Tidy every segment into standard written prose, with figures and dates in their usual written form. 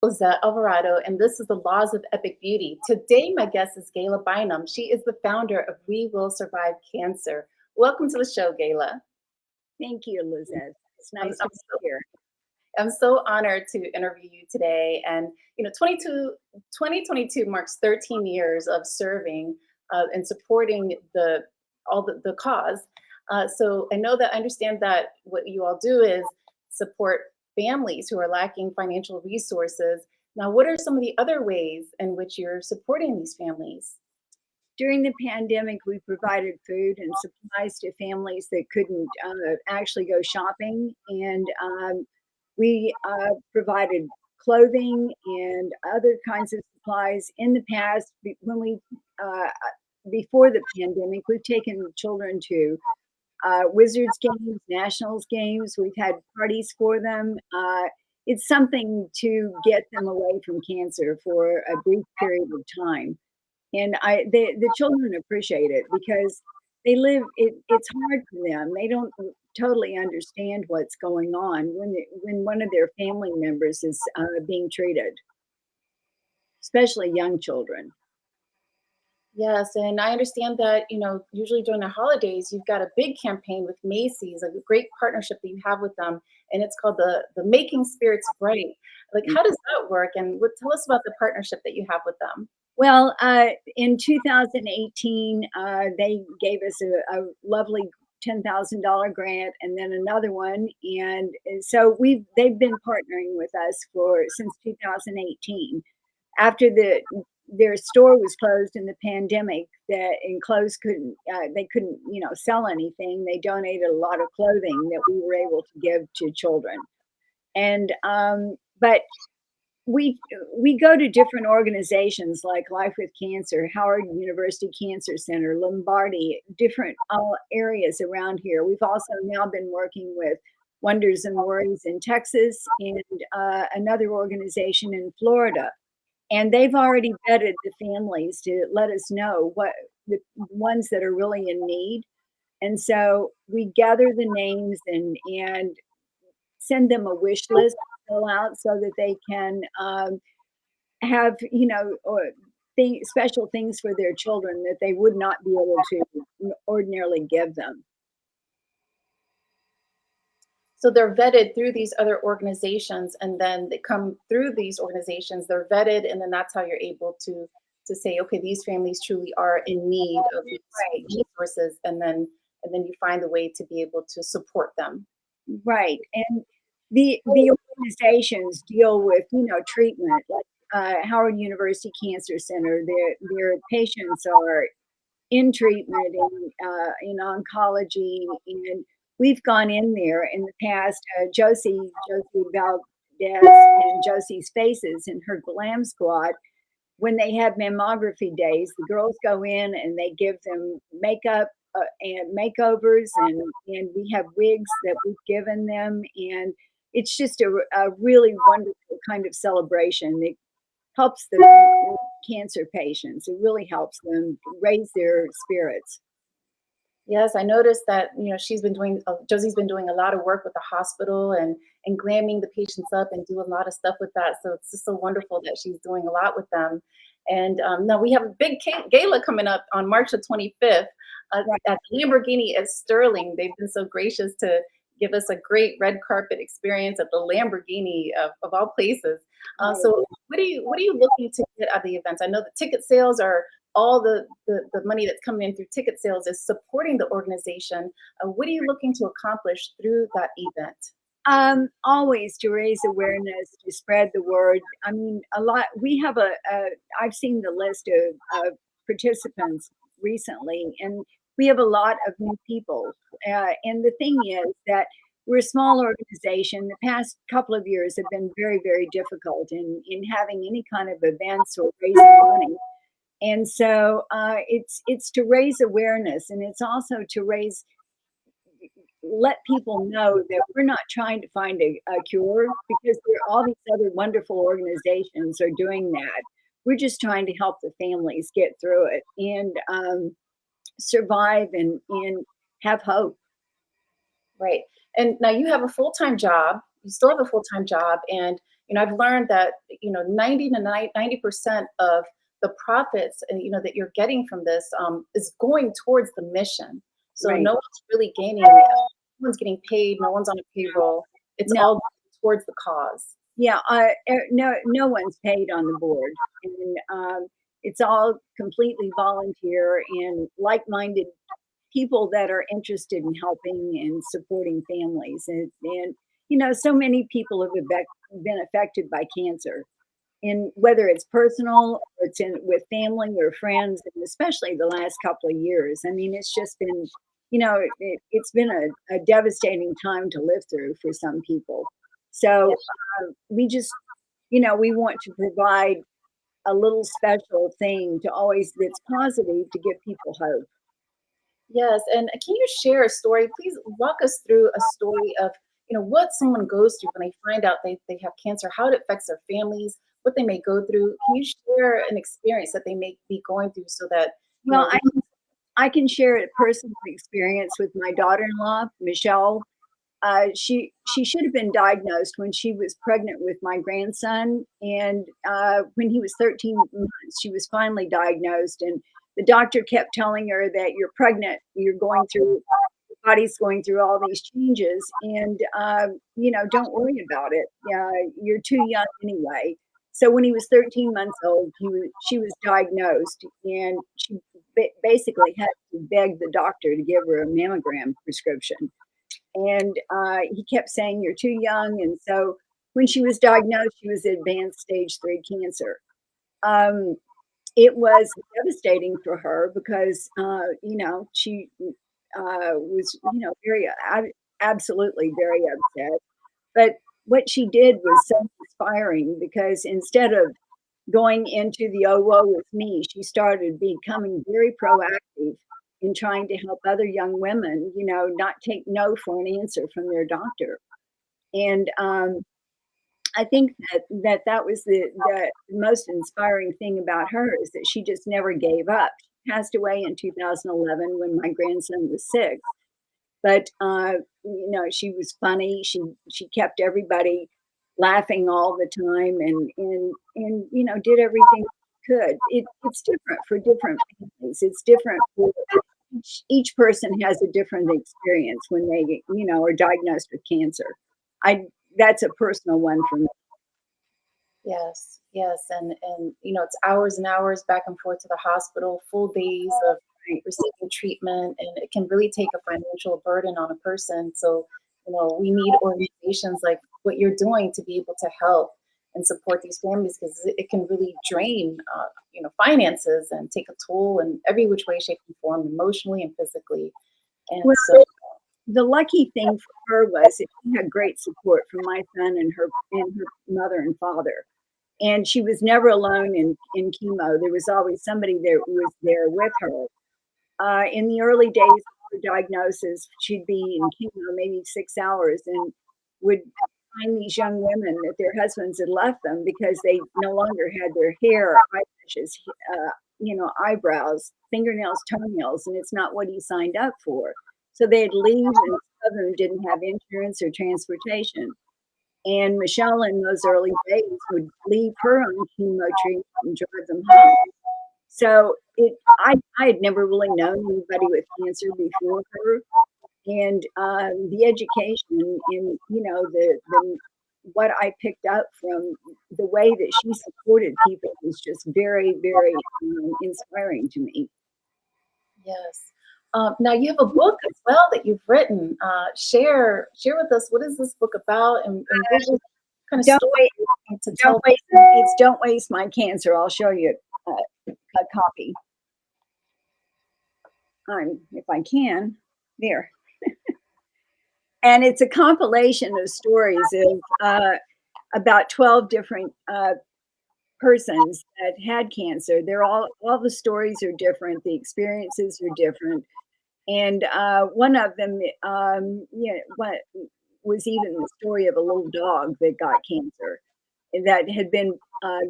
𝗕𝗲𝘂𝘁, and this is the Laws of Epic Beauty. Today, my guest is Gayela Bynum. She is the founder of We Will Survive Cancer. Welcome to the show, Gayela. Thank you, Elizabeth. It's I'm, nice I'm to so, be here. I'm so honored to interview you today. And 2022 marks 13 years of serving and supporting the cause. So I understand that what you all do is support families who are lacking financial resources. Now, what are some of the other ways in which you're supporting these families? During the pandemic, we provided food and supplies to families that couldn't actually go shopping. And we provided clothing and other kinds of supplies. In the past, before the pandemic, we've taken children to Wizards games, Nationals games. We've had parties for them. It's something to get them away from cancer for a brief period of time. And the children appreciate it because it's hard for them. They don't totally understand what's going on when one of their family members is being treated, especially young children. Yes, and I understand that, usually during the holidays, you've got a big campaign with Macy's, a great partnership that you have with them, and it's called the Making Spirits Bright. Like, how does that work? And tell us about the partnership that you have with them. Well, in 2018, they gave us a lovely $10,000 grant, and then another one, and so they've been partnering with us since 2018. After their store was closed in the pandemic, they couldn't sell anything. They donated a lot of clothing that we were able to give to children, and but we go to different organizations like Life with Cancer, Howard University Cancer Center, Lombardi, different areas around here. We've also now been working with Wonders and Worries in Texas and another organization in Florida. And they've already vetted the families to let us know what the ones that are really in need. And so we gather the names and send them a wish list to fill out so that they can have, special things for their children that they would not be able to ordinarily give them. So they're vetted through these other organizations, and then they come through these organizations, they're vetted, and then that's how you're able to say, okay, these families truly are in need of these resources, and then you find a way to be able to support them. Right. And the organizations deal with, treatment, like Howard University Cancer Center. Their patients are in treatment in oncology, and we've gone in there in the past. Josie Valdez and Josie's Faces and her Glam Squad, when they have mammography days, the girls go in and they give them makeup and makeovers, and we have wigs that we've given them, and it's just a really wonderful kind of celebration. It helps the cancer patients. It really helps them raise their spirits. Yes, I noticed that, Josie's been doing a lot of work with the hospital and glamming the patients up and doing a lot of stuff with that. So it's just so wonderful that she's doing a lot with them. And now we have a big gala coming up on March the 25th at Lamborghini at Sterling. They've been so gracious to give us a great red carpet experience at the Lamborghini of all places. So what are you looking to get out of the events? I know the ticket sales are all the money that's coming in through ticket sales is supporting the organization. What are you looking to accomplish through that event? Always to raise awareness, to spread the word. I mean, a lot. We have I've seen the list of participants recently, and we have a lot of new people. And the thing is that we're a small organization. The past couple of years have been very, very difficult in having any kind of events or raising money. And so it's to raise awareness, and it's also to let people know that we're not trying to find a cure, because all these other wonderful organizations are doing that. We're just trying to help the families get through it and survive and have hope. Right. And now you have a full-time job. You still have a full-time job, and I've learned that, 90% of the profits, that you're getting from this, is going towards the mission. So Right. no one's really gaining, no one's getting paid, no one's on a payroll. It's No. all going towards the cause. Yeah, no one's paid on the board, and it's all completely volunteer and like-minded people that are interested in helping and supporting families, and so many people have been affected by cancer, and whether it's personal or it's in with family or friends, and especially the last couple of years. I mean, it's just been, it's been a devastating time to live through for some people. So we just, we want to provide a little special thing to always that's positive to give people hope. Yes, and can you share a story? Please walk us through a story of, what someone goes through when they find out they have cancer, how it affects their families, what they may go through. Can you share an experience that they may be going through so that, Well, I can share a personal experience with my daughter-in-law, Michelle. She should have been diagnosed when she was pregnant with my grandson, and when he was 13 months, she was finally diagnosed, and the doctor kept telling her that you're pregnant, your body's going through all these changes, and don't worry about it. You're too young anyway. So when he was 13 months old, she was diagnosed, and she basically had to beg the doctor to give her a mammogram prescription. And he kept saying, "You're too young." And so when she was diagnosed, she was advanced stage 3 cancer. Um, it was devastating for her because, she was, absolutely very upset. But what she did was so inspiring because instead of going into the "oh, woe with me," she started becoming very proactive in trying to help other young women, not take no for an answer from their doctor. And I think that was the most inspiring thing about her is that she just never gave up. She passed away in 2011 when my grandson was 6. But she was funny. She kept everybody laughing all the time, and did everything she could. It's different for different families. It's different for each person has a different experience when they are diagnosed with cancer. I That's a personal one for me. Yes, yes, and it's hours and hours back and forth to the hospital, full days of receiving treatment, and it can really take a financial burden on a person. So, we need organizations like what you're doing to be able to help and support these families because it can really drain, finances and take a toll in every which way, shape, and form, emotionally and physically. And Well, so, the lucky thing for her was that she had great support from my son and her mother and father. And she was never alone in chemo. There was always somebody there who was there with her. In the early days of her diagnosis, she'd be in chemo maybe 6 hours and would find these young women that their husbands had left them because they no longer had their hair, eyelashes, eyebrows, fingernails, toenails, and it's not what he signed up for. So they'd leave, and some of them didn't have insurance or transportation. And Michelle, in those early days, would leave her own chemo treatment and drive them home. So I had never really known anybody with cancer before her, and the education in the what I picked up from the way that she supported people was just very, very inspiring to me. yes. Now you have a book as well that you've written. Share with us, what is this book about, and what kind of Don't story wait, you want to tell? don't waste my cancer. I'll show you a copy. If I can, there. And it's a compilation of stories of about 12 different persons that had cancer. They're all the stories are different. The experiences are different. And one of them, what was even the story of a little dog that got cancer that had been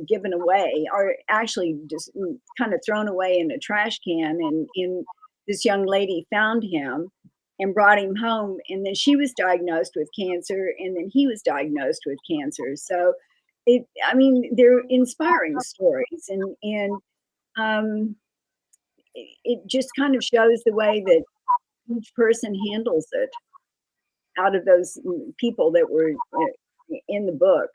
given away, or actually just kind of thrown away in a trash can. And this young lady found him and brought him home. And then she was diagnosed with cancer, and then he was diagnosed with cancer. So I mean, they're inspiring stories, and it just kind of shows the way that each person handles it out of those people that were in the book.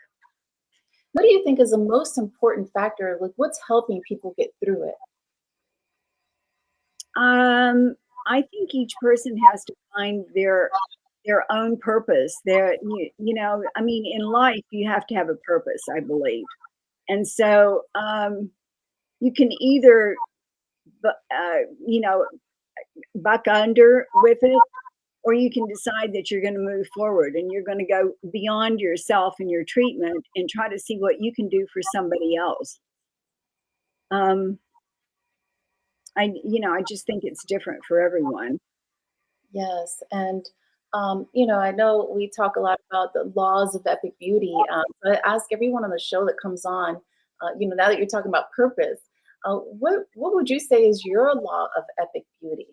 What do you think is the most important factor? Like, what's helping people get through it? I think each person has to find their own purpose. You know, I mean, in life, you have to have a purpose, I believe. And so you can either, you know, buck under with it, or you can decide that you're going to move forward and you're going to go beyond yourself and your treatment and try to see what you can do for somebody else. Um, I just think it's different for everyone. Yes, and you know, I know we talk a lot about the laws of epic beauty, but I ask everyone on the show that comes on, you know, now that you're talking about purpose, what would you say is your law of epic beauty?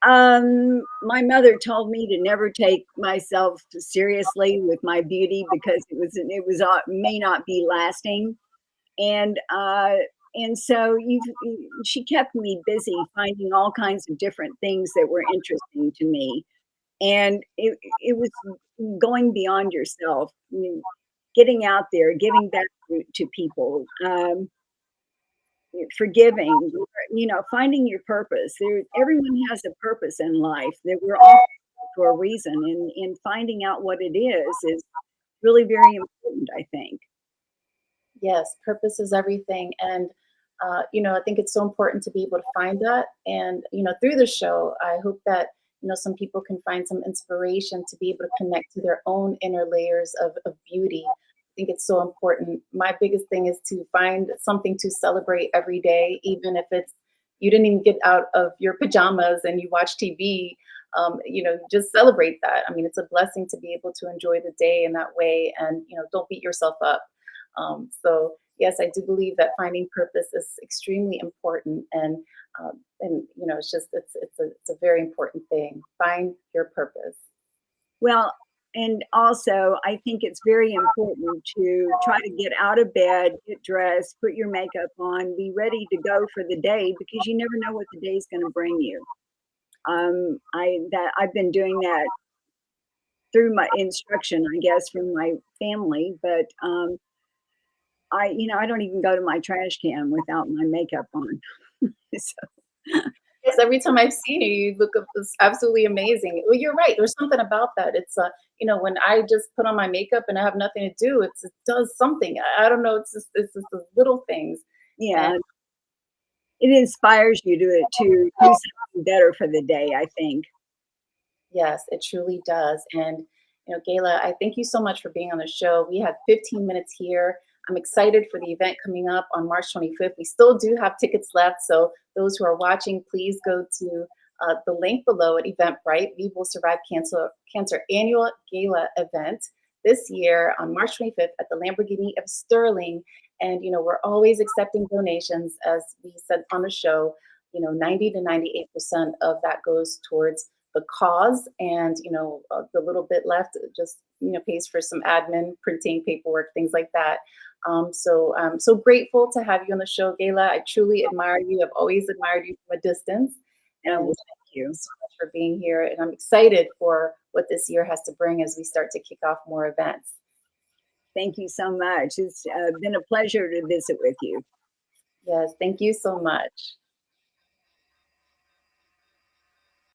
My mother told me to never take myself seriously with my beauty because may not be lasting, and so she kept me busy finding all kinds of different things that were interesting to me, and it was going beyond yourself, I mean, getting out there, giving back to people, forgiving, finding your purpose. Everyone has a purpose in life. That we're all for a reason, and finding out what it is really very important, I think. Yes, purpose is everything. And, you know, I think it's so important to be able to find that. And, you know, through the show, I hope that, you know, some people can find some inspiration to be able to connect to their own inner layers of beauty. I think it's so important. My biggest thing is to find something to celebrate every day, even if it's you didn't even get out of your pajamas and you watch TV. You know, just celebrate that. I mean, it's a blessing to be able to enjoy the day in that way, and you know, don't beat yourself up. So yes, I do believe that finding purpose is extremely important, and you know, it's a very important thing. Find your purpose. Well, and also, I think it's very important to try to get out of bed, get dressed, put your makeup on, be ready to go for the day because you never know what the day's going to bring you. I've been doing that through my instruction, I guess, from my family, but I don't even go to my trash can without my makeup on. So, Yes, every time I've seen you, you look it's absolutely amazing. Well, you're right. There's something about that. It's you know, when I just put on my makeup and I have nothing to do, it does something. I don't know. It's just the little things. And yeah, it inspires you to do something better for the day, I think. yes, it truly does. And, you know, Gayla, I thank you so much for being on the show. We have 15 minutes here. I'm excited for the event coming up on March 25th. We still do have tickets left. So those who are watching, please go to the link below at Eventbrite. We will survive cancer annual gala event this year on March 25th at the Lamborghini of Sterling. And, you know, we're always accepting donations, as we said on the show. You know, 90 to 98% of that goes towards the cause, and you know, the little bit left just, you know, pays for some admin, printing, paperwork, things like that. So I'm so grateful to have you on the show, Gayla. I truly admire you. I've always admired you from a distance, Oh, and well, thank thank you you. so much for being here. And I'm excited for what this year has to bring as we start to kick off more events. Thank you so much. It's been a pleasure to visit with you. Yes, thank you so much.